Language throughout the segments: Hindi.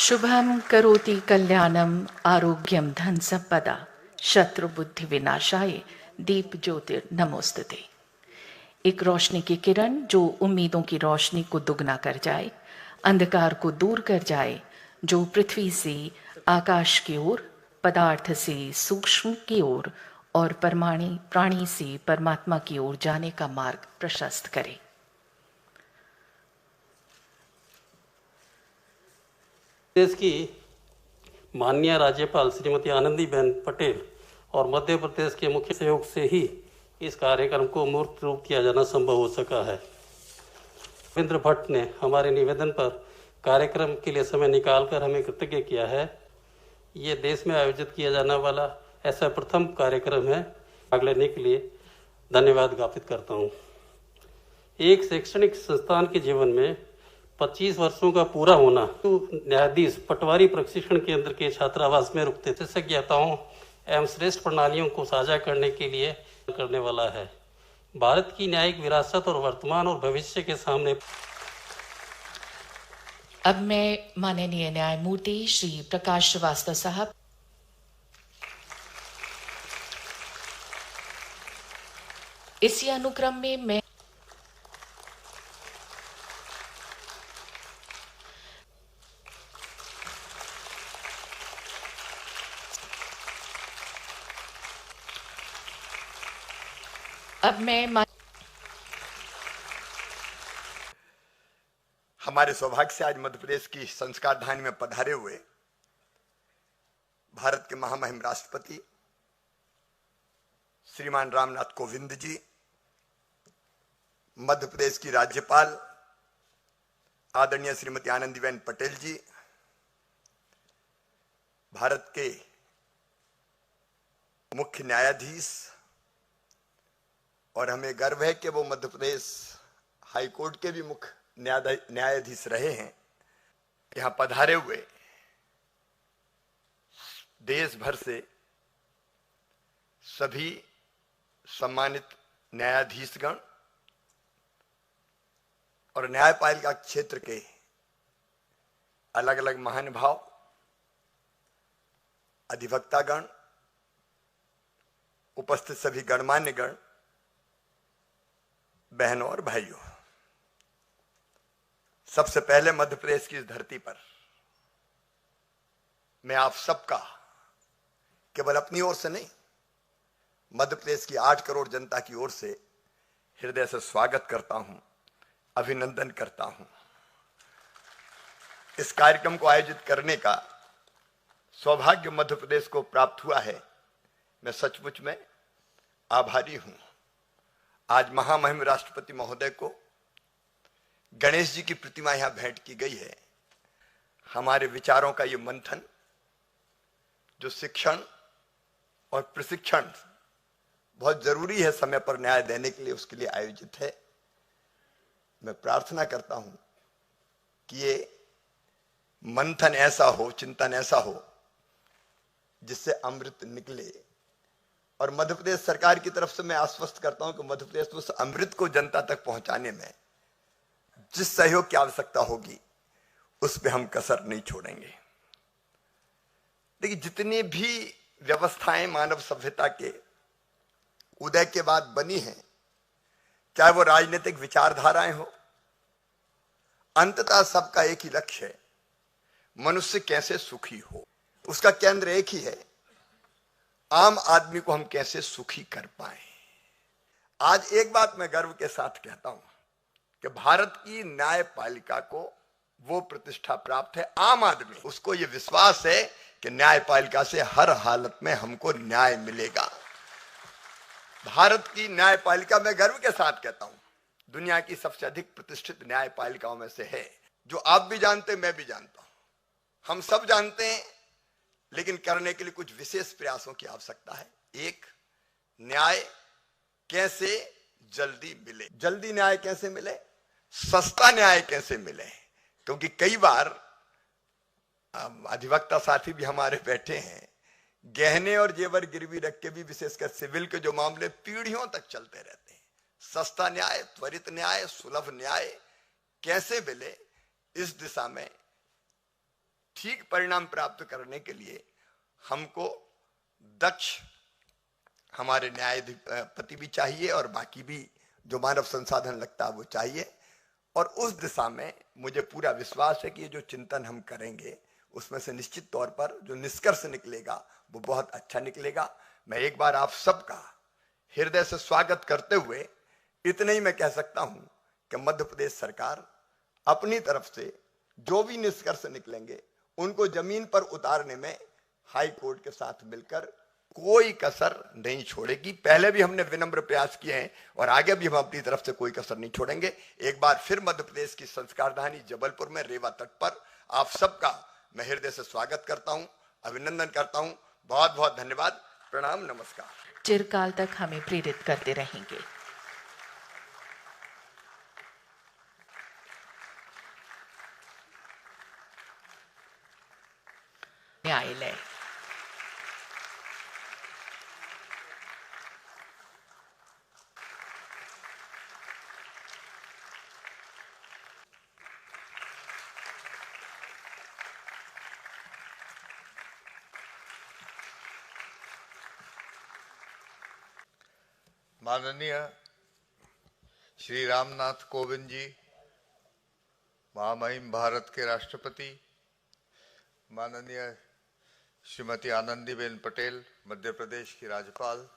शुभम करोति कल्याणम आरोग्यम धन संपदा शत्रु बुद्धि विनाशाय दीप ज्योतिर नमोस्तुते। एक रोशनी की किरण जो उम्मीदों की रोशनी को दुगना कर जाए, अंधकार को दूर कर जाए, जो पृथ्वी से आकाश की ओर, पदार्थ से सूक्ष्म की ओर और प्राणी से परमात्मा की ओर जाने का मार्ग प्रशस्त करे। देश की माननीय राज्यपाल श्रीमती आनंदीबेन पटेल और मध्य प्रदेश के मुख्य सहयोग से ही इस कार्यक्रम को मूर्त रूप दिया जाना संभव हो सका है। रविंद्र भट्ट ने हमारे निवेदन पर कार्यक्रम के लिए समय निकालकर हमें कृतज्ञ किया है। ये देश में आयोजित किया जाने वाला ऐसा प्रथम कार्यक्रम है। भाग लेने के लिए धन्यवाद ज्ञापित करता हूँ। एक शैक्षणिक संस्थान के जीवन में 25 वर्षों का पूरा होना तो न्यायाधीश पटवारी प्रशिक्षण केंद्र के छात्रावास में रुकते थे विशेषज्ञताओं एवं श्रेष्ठ प्रणालियों को साझा करने के लिए करने वाला है। भारत की न्यायिक विरासत और वर्तमान और भविष्य के सामने। अब मैं माननीय न्यायमूर्ति श्री प्रकाश श्रीवास्तव साहब इसी अनुक्रम में मैं हमारे सौभाग्य से आज मध्य प्रदेश की संस्कार धानी में पधारे हुए भारत के महामहिम राष्ट्रपति श्रीमान रामनाथ कोविंद जी, मध्य प्रदेश की राज्यपाल आदरणीय श्रीमती आनंदीबेन पटेल जी, भारत के मुख्य न्यायाधीश, और हमें गर्व है कि वो मध्य प्रदेश हाई कोर्ट के भी मुख्य न्यायाधीश रहे हैं, यहां पधारे हुए देश भर से सभी सम्मानित न्यायाधीशगण और न्यायपालिका क्षेत्र के अलग अलग महानुभाव, अधिवक्तागण, उपस्थित सभी गणमान्य गण, बहनों और भाइयों, सबसे पहले मध्य प्रदेश की इस धरती पर मैं आप सबका केवल अपनी ओर से नहीं, मध्य प्रदेश की 8 करोड़ जनता की ओर से हृदय से स्वागत करता हूं, अभिनंदन करता हूं। इस कार्यक्रम को आयोजित करने का सौभाग्य मध्य प्रदेश को प्राप्त हुआ है। मैं सचमुच में आभारी हूं। आज महामहिम राष्ट्रपति महोदय को गणेश जी की प्रतिमा यहां भेंट की गई है। हमारे विचारों का ये मंथन जो शिक्षण और प्रशिक्षण बहुत जरूरी है समय पर न्याय देने के लिए, उसके लिए आयोजित है। मैं प्रार्थना करता हूं कि ये मंथन ऐसा हो, चिंतन ऐसा हो जिससे अमृत निकले। और मध्य प्रदेश सरकार की तरफ से मैं आश्वस्त करता हूं कि मध्य प्रदेश उस अमृत को जनता तक पहुंचाने में जिस सहयोग की आवश्यकता होगी उस पे हम कसर नहीं छोड़ेंगे। देखिए, जितनी भी व्यवस्थाएं मानव सभ्यता के उदय के बाद बनी हैं, चाहे वो राजनीतिक विचारधाराएं हो, अंततः सबका एक ही लक्ष्य है, मनुष्य कैसे सुखी हो। उसका केंद्र एक ही है, आम आदमी को हम कैसे सुखी कर पाए। आज एक बात मैं गर्व के साथ कहता हूं कि भारत की न्यायपालिका को वो प्रतिष्ठा प्राप्त है, आम आदमी उसको ये विश्वास है कि न्यायपालिका से हर हालत में हमको न्याय मिलेगा। भारत की न्यायपालिका, मैं गर्व के साथ कहता हूं, दुनिया की सबसे अधिक प्रतिष्ठित न्यायपालिकाओं में से है, जो आप भी जानते, मैं भी जानता हूं, हम सब जानते हैं। लेकिन करने के लिए कुछ विशेष प्रयासों की आवश्यकता है। एक, न्याय कैसे जल्दी मिले। जल्दी न्याय कैसे मिले, सस्ता न्याय कैसे मिले। क्योंकि कई बार अधिवक्ता साथी भी हमारे बैठे हैं, गहने और जेवर गिरवी रख के भी विशेषकर सिविल के जो मामले पीढ़ियों तक चलते रहते हैं। सस्ता न्याय, त्वरित न्याय, सुलभ न्याय कैसे मिले, इस दिशा में ठीक परिणाम प्राप्त करने के लिए हमको दक्ष हमारे न्यायाधिपति भी चाहिए और बाकी भी जो मानव संसाधन लगता है वो चाहिए। और उस दिशा में मुझे पूरा विश्वास है कि ये जो चिंतन हम करेंगे उसमें से निश्चित तौर पर जो निष्कर्ष निकलेगा वो बहुत अच्छा निकलेगा। मैं एक बार आप सबका हृदय से स्वागत करते हुए इतने ही मैं कह सकता हूं कि मध्य प्रदेश सरकार अपनी तरफ से जो भी निष्कर्ष निकलेंगे उनको जमीन पर उतारने में हाई कोर्ट के साथ मिलकर कोई कसर नहीं छोड़ेगी। पहले भी हमने विनम्र प्रयास किए हैं और आगे भी हम अपनी तरफ से कोई कसर नहीं छोड़ेंगे। एक बार फिर मध्य प्रदेश की संस्कार धानी जबलपुर में रेवा तट पर आप सबका मैं हृदय से स्वागत करता हूं, अभिनंदन करता हूं। बहुत बहुत धन्यवाद, प्रणाम, नमस्कार। चिरकाल तक हमें प्रेरित करते रहेंगे। न्यायालय। माननीय श्री रामनाथ कोविंद जी, महामहिम भारत के राष्ट्रपति, माननीय श्रीमती आनंदीबेन पटेल, मध्य प्रदेश की राज्यपाल,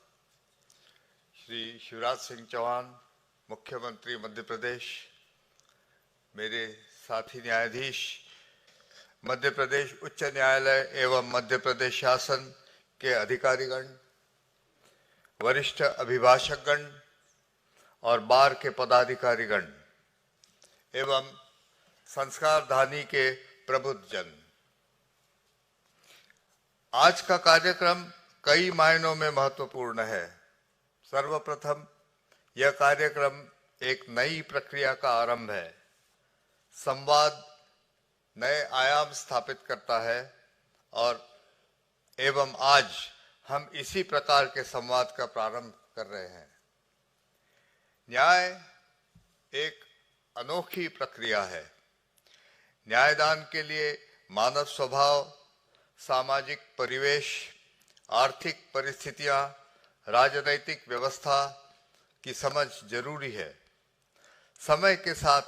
श्री शिवराज सिंह चौहान, मुख्यमंत्री मध्य प्रदेश, मेरे साथी न्यायाधीश, मध्य प्रदेश उच्च न्यायालय एवं मध्य प्रदेश शासन के अधिकारीगण, वरिष्ठ अभिभाषकगण और बार के पदाधिकारीगण एवं संस्कार धानी के प्रबुद्धजन, आज का कार्यक्रम कई मायनों में महत्वपूर्ण है। सर्वप्रथम यह कार्यक्रम एक नई प्रक्रिया का आरंभ है। संवाद नए आयाम स्थापित करता है और एवं आज हम इसी प्रकार के संवाद का प्रारंभ कर रहे हैं। न्याय एक अनोखी प्रक्रिया है। न्यायदान के लिए मानव स्वभाव, सामाजिक परिवेश, आर्थिक परिस्थितियां, राजनैतिक व्यवस्था की समझ जरूरी है। समय के साथ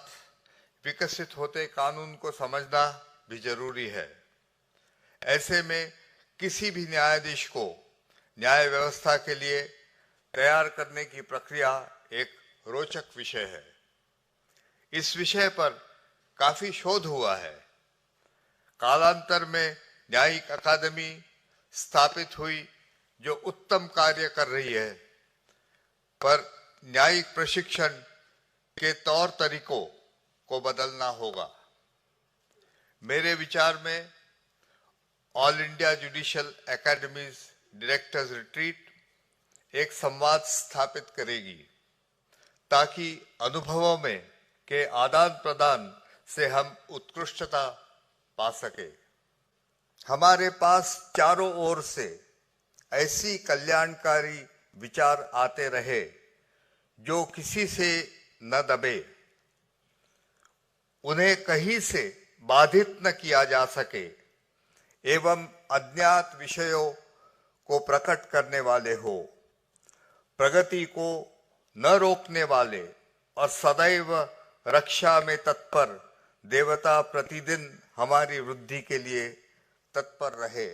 विकसित होते कानून को समझना भी जरूरी है। ऐसे में किसी भी न्यायाधीश को न्याय व्यवस्था के लिए तैयार करने की प्रक्रिया एक रोचक विषय है। इस विषय पर काफी शोध हुआ है। कालांतर में न्यायिक अकादमी स्थापित हुई जो उत्तम कार्य कर रही है, पर न्यायिक प्रशिक्षण के तौर तरीकों को बदलना होगा। मेरे विचार में all India judicial academies directors retreat एक संवाद स्थापित करेगी ताकि अनुभवों में के आदान प्रदान से हम उत्कृष्टता पा सके। हमारे पास चारों ओर से ऐसी कल्याणकारी विचार आते रहे जो किसी से न दबे, उन्हें कहीं से बाधित न किया जा सके एवं अज्ञात विषयों को प्रकट करने वाले हो, प्रगति को न रोकने वाले और सदैव रक्षा में तत्पर देवता प्रतिदिन हमारी वृद्धि के लिए तत्पर रहे।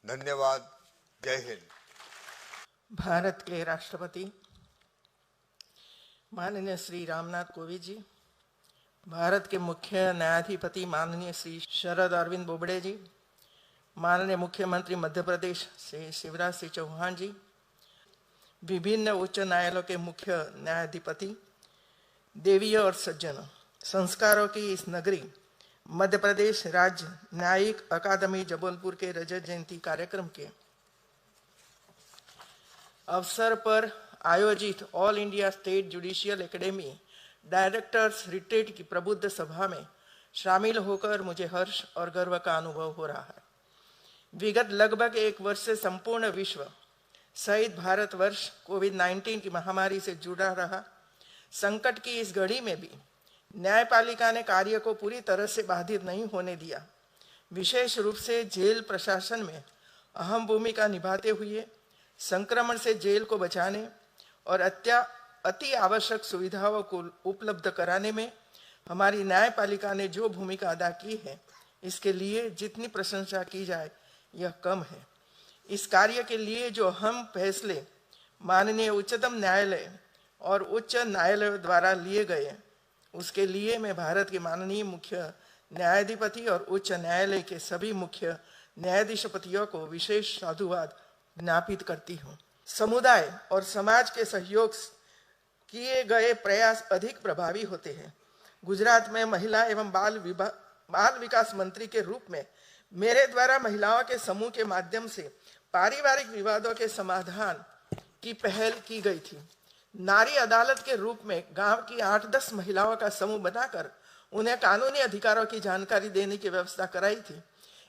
धन्यवाद। जय हिंद। भारत के राष्ट्रपति माननीय श्री रामनाथ कोविंद जी, भारत के मुख्य न्यायाधिपति माननीय श्री शरद अरविंद बोबड़े जी, माननीय मुख्यमंत्री मध्य प्रदेश श्री शिवराज सिंह चौहान जी, विभिन्न उच्च न्यायालयों के मुख्य न्यायाधिपति, देवियों और सज्जनों, संस्कारों की इस नगरी मध्य प्रदेश राज्य न्यायिक अकादमी जबलपुर के रजत जयंती कार्यक्रम के अवसर पर आयोजित all India state judicial academy directors retreat की प्रबुद्ध सभा में शामिल होकर मुझे हर्ष और गर्व का अनुभव हो रहा है। विगत लगभग एक वर्ष से संपूर्ण विश्व सहित भारतवर्ष कोविड-19 की महामारी से जुड़ा रहा। संकट की इस घड़ी में भी न्यायपालिका ने कार्य को पूरी तरह से बाधित नहीं होने दिया। विशेष रूप से जेल प्रशासन में अहम भूमिका निभाते हुए संक्रमण से जेल को बचाने और अति आवश्यक सुविधाओं को उपलब्ध कराने में हमारी न्यायपालिका ने जो भूमिका अदा की है, इसके लिए जितनी प्रशंसा की जाए यह कम है। इस कार्य के लिए जो हम फैसले माननीय उच्चतम न्यायालय और उच्च न्यायालय द्वारा लिए गए, उसके लिए मैं भारत के माननीय मुख्य न्यायाधिपति और उच्च न्यायालय के सभी मुख्य न्यायाधीशपतियों को विशेष साधुवाद ज्ञापित करती हूँ। समुदाय और समाज के सहयोग किए गए प्रयास अधिक प्रभावी होते हैं। गुजरात में महिला एवं बाल विकास मंत्री के रूप में मेरे द्वारा महिलाओं के समूह के माध्यम से पारिवारिक विवादों के समाधान की पहल की गई थी। नारी अदालत के रूप में गांव की 8-10 महिलाओं का समूह बनाकर उन्हें कानूनी अधिकारों की जानकारी देने की व्यवस्था कराई थी।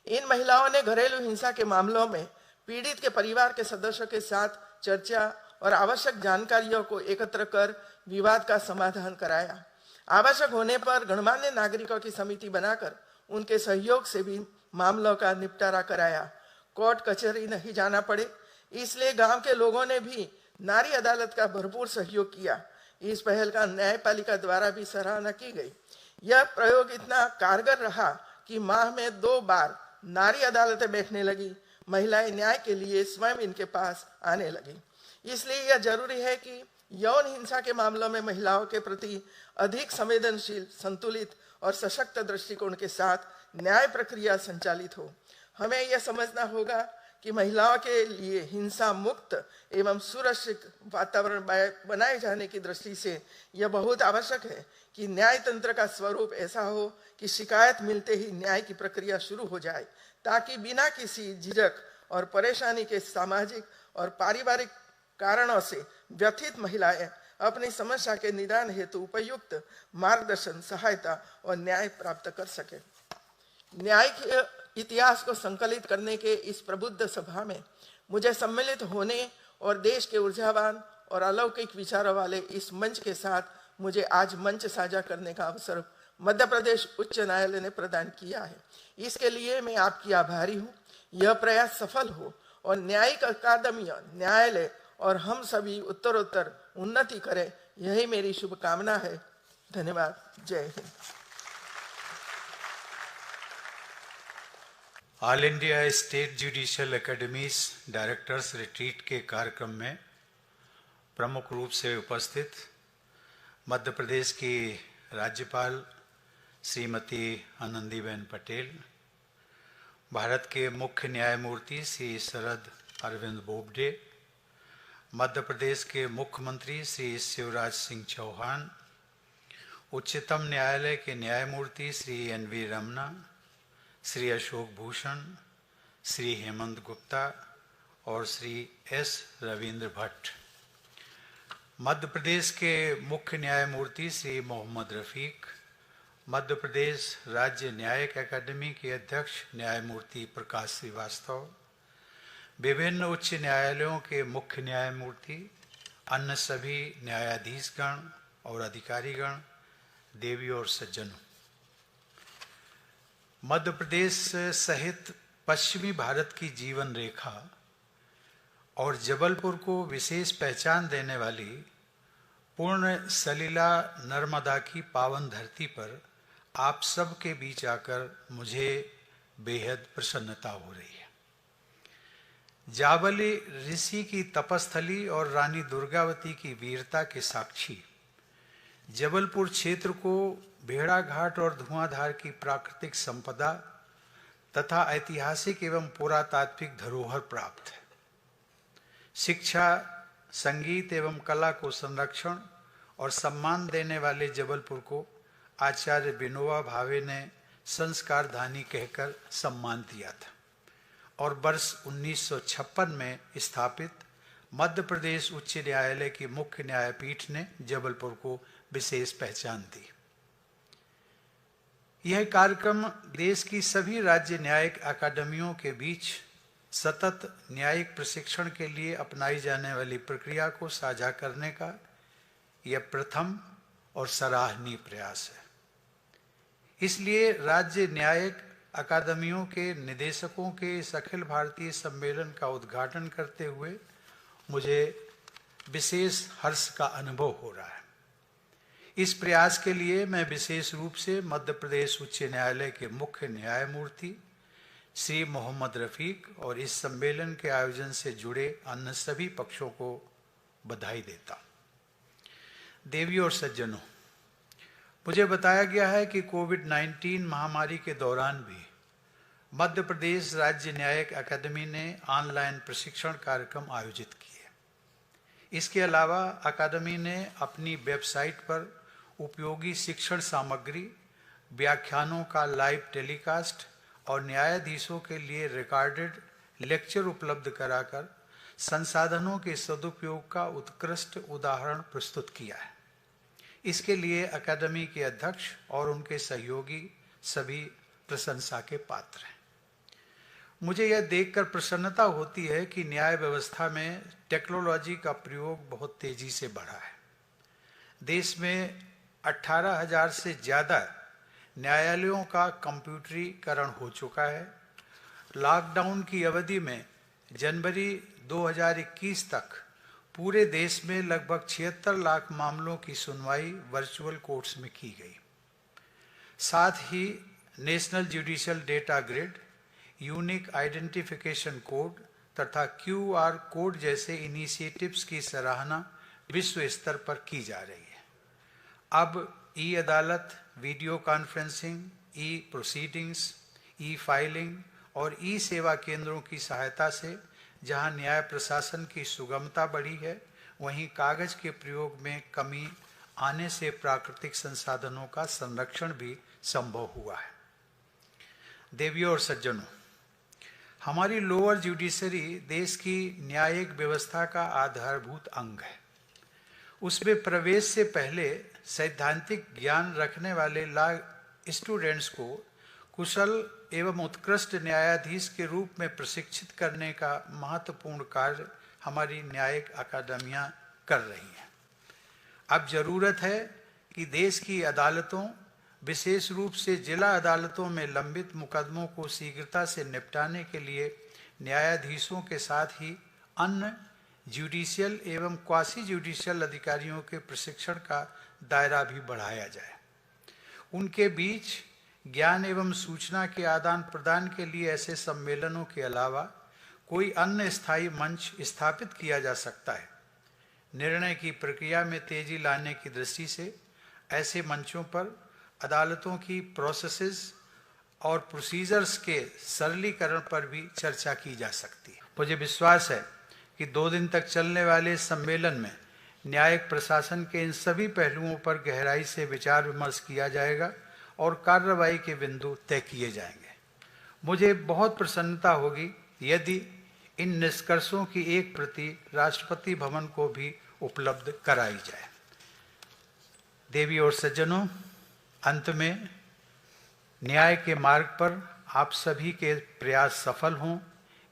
इन महिलाओं ने घरेलू हिंसा के मामलों में पीड़ित के परिवार के सदस्यों के साथ चर्चा और आवश्यक जानकारियों को एकत्र कर विवाद का समाधान कराया। आवश्यक होने पर गणमान्य नागरिकों की समिति बनाकर उनके सहयोग से भी मामलों का निपटारा कराया। कोर्ट कचहरी नहीं जाना पड़े, इसलिए गांव के लोगों ने भी नारी अदालत का भरपूर सहयोग किया। इस पहल का न्यायपालिका द्वारा भी सराहना की गई। यह प्रयोग इतना कारगर रहा कि माह में 2 बार नारी अदालतें बैठने लगी। महिलाएं न्याय के लिए स्वयं इनके पास आने लगी। इसलिए यह जरूरी है कि यौन हिंसा के मामलों में महिलाओं के प्रति अधिक संवेदनशील, संतुलित और सशक्त दृष्टिकोण के साथ न्याय प्रक्रिया संचालित हो। हमें यह समझना होगा कि महिलाओं के लिए हिंसा मुक्त एवं सुरक्षित वातावरण बनाए जाने की दृष्टि से यह बहुत आवश्यक है कि न्याय तंत्र का स्वरूप ऐसा हो कि शिकायत मिलते ही न्याय की प्रक्रिया शुरू हो जाए, ताकि बिना किसी झिझक और परेशानी के सामाजिक और पारिवारिक कारणों से व्यथित महिलाएं अपनी समस्या के निदान हेतु उपयुक्त मार्गदर्शन, सहायता और न्याय प्राप्त कर सके। न्यायिक इतिहास को संकलित करने के इस प्रबुद्ध सभा में मुझे सम्मिलित होने और देश के ऊर्जावान और अलौकिक विचारों वाले इस मंच के साथ मुझे आज मंच साझा करने का अवसर मध्य प्रदेश उच्च न्यायालय ने प्रदान किया है। इसके लिए मैं आपकी आभारी हूँ। यह प्रयास सफल हो और न्यायिक अकादमियां, न्यायालय और हम सभी उत्तरोत्तर उन्नति करें, यही मेरी शुभकामना है। धन्यवाद। जय Hind. All India state judicial academies directors retreat के कार्यक्रम में प्रमुख रूप से उपस्थित मध्य प्रदेश की राज्यपाल श्रीमती आनंदीबेन पटेल, भारत के मुख्य न्यायमूर्ति श्री शरद अरविंद बोबडे, मध्य प्रदेश के मुख्यमंत्री श्री शिवराज सिंह चौहान, उच्चतम न्यायालय के न्यायमूर्ति श्री एन.वी. रमना, श्री अशोक भूषण, श्री हेमंत गुप्ता और श्री एस. रविंद्र भट्ट, मध्य प्रदेश के मुख्य न्यायमूर्ति श्री मोहम्मद रफीक, मध्य प्रदेश राज्य न्यायिक अकादमी के अध्यक्ष न्यायमूर्ति प्रकाश श्रीवास्तव, विभिन्न उच्च न्यायालयों के मुख्य न्यायमूर्ति, अन्य सभी न्यायाधीशगण और अधिकारीगण, देवी और सज्जनों, मध्य प्रदेश सहित पश्चिमी भारत की जीवन रेखा और जबलपुर को विशेष पहचान देने वाली पूर्ण सलीला नर्मदा की पावन धरती पर आप सब के बीच आकर मुझे बेहद प्रसन्नता हो रही है। जाबली ऋषि की तपस्थली और रानी दुर्गावती की वीरता के साक्षी जबलपुर क्षेत्र को भेड़ा घाट और धुआंधार की प्राकृतिक संपदा तथा ऐतिहासिक एवं पुरातात्विक धरोहर प्राप्त है। शिक्षा, संगीत एवं कला को संरक्षण और सम्मान देने वाले जबलपुर को आचार्य विनोबा भावे ने संस्कार धानी कहकर सम्मान दिया था और वर्ष 1956 में स्थापित मध्य प्रदेश उच्च न्यायालय की मुख्य न्यायपीठ ने जबलपुर को विशेष पहचान दी। यह कार्यक्रम देश की सभी राज्य न्यायिक अकादमियों के बीच सतत न्यायिक प्रशिक्षण के लिए अपनाई जाने वाली प्रक्रिया को साझा करने का यह प्रथम और सराहनीय प्रयास है। इसलिए राज्य न्यायिक अकादमियों के निदेशकों के इस अखिल भारतीय सम्मेलन का उद्घाटन करते हुए मुझे विशेष हर्ष का अनुभव हो रहा है। इस प्रयास के लिए मैं विशेष रूप से मध्य प्रदेश उच्च न्यायालय के मुख्य न्यायमूर्ति श्री मोहम्मद रफीक और इस सम्मेलन के आयोजन से जुड़े अन्य सभी पक्षों को बधाई देता हूं। देवियों और सज्जनों, मुझे बताया गया है कि कोविड-19 महामारी के दौरान भी मध्य प्रदेश राज्य न्यायिक अकादमी ने ऑनलाइन प्रशिक्षण कार्यक्रम आयोजित किए। इसके अलावा अकादमी ने अपनी वेबसाइट पर उपयोगी शिक्षण सामग्री, व्याख्यानों का लाइव टेलीकास्ट और न्यायाधीशों के लिए रिकॉर्डेड लेक्चर उपलब्ध कराकर संसाधनों के सदुपयोग का उत्कृष्ट उदाहरण प्रस्तुत किया है। इसके लिए अकादमी के अध्यक्ष और उनके सहयोगी सभी प्रशंसा के पात्र हैं। मुझे यह देखकर प्रसन्नता होती है कि न्याय व्यवस्था में टेक्नोलॉजी का प्रयोग बहुत तेजी से बढ़ा है। देश में 18,000 से ज़्यादा न्यायालयों का कंप्यूटरीकरण हो चुका है। लॉकडाउन की अवधि में जनवरी 2021 तक पूरे देश में लगभग 76 लाख मामलों की सुनवाई वर्चुअल कोर्ट्स में की गई। साथ ही national judicial data grid, unique identification code तथा QR कोड जैसे इनिशिएटिव्स की सराहना विश्व स्तर पर की जा रही है। अब ई-अदालत, वीडियो कॉन्फ्रेंसिंग, ई-प्रोसीडिंग्स, ई-फाइलिंग और ई-सेवा केंद्रों की सहायता से जहां न्याय प्रशासन की सुगमता बढ़ी है, वहीं कागज के प्रयोग में कमी आने से प्राकृतिक संसाधनों का संरक्षण भी संभव हुआ है। देवियों और सज्जनों, हमारी लोअर जुडिशरी देश की न्यायिक व्यवस्था का आधारभूत अंग है। उसमें प्रवेश से पहले सैद्धांतिक ज्ञान रखने वाले लॉ स्टूडेंट्स को कुशल एवं उत्कृष्ट न्यायाधीश के रूप में प्रशिक्षित करने का महत्वपूर्ण कार्य हमारी न्यायिक अकादमियां कर रही हैं। अब जरूरत है कि देश की अदालतों, विशेष रूप से जिला अदालतों में लंबित मुकदमों को शीघ्रता से निपटाने के लिए न्यायाधीशों के साथ ही अन्य जुडिशियल एवं क्वासी जुडिशियल अधिकारियों के प्रशिक्षण का दायरा भी बढ़ाया जाए। उनके बीच ज्ञान एवं सूचना के आदान प्रदान के लिए ऐसे सम्मेलनों के अलावा कोई अन्य स्थायी मंच स्थापित किया जा सकता है। निर्णय की प्रक्रिया में तेजी लाने की दृष्टि से ऐसे मंचों पर अदालतों की प्रोसेसेस और प्रोसीजर्स के सरलीकरण पर भी चर्चा की जा सकती है। मुझे विश्वास है कि 2 दिन तक चलने वाले इस सम्मेलन में न्यायिक प्रशासन के इन सभी पहलुओं पर गहराई से विचार विमर्श किया जाएगा और कार्रवाई के बिंदु तय किए जाएंगे। मुझे बहुत प्रसन्नता होगी यदि इन निष्कर्षों की एक प्रति राष्ट्रपति भवन को भी उपलब्ध कराई जाए। देवी और सज्जनों, अंत में न्याय के मार्ग पर आप सभी के प्रयास सफल हों,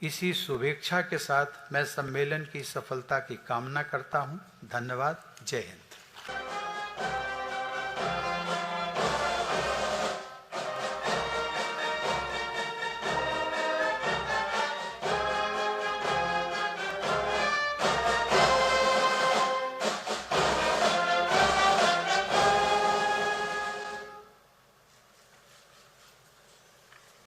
इसी शुभेच्छा के साथ मैं सम्मेलन की सफलता की कामना करता हूं। धन्यवाद। जय हिंद।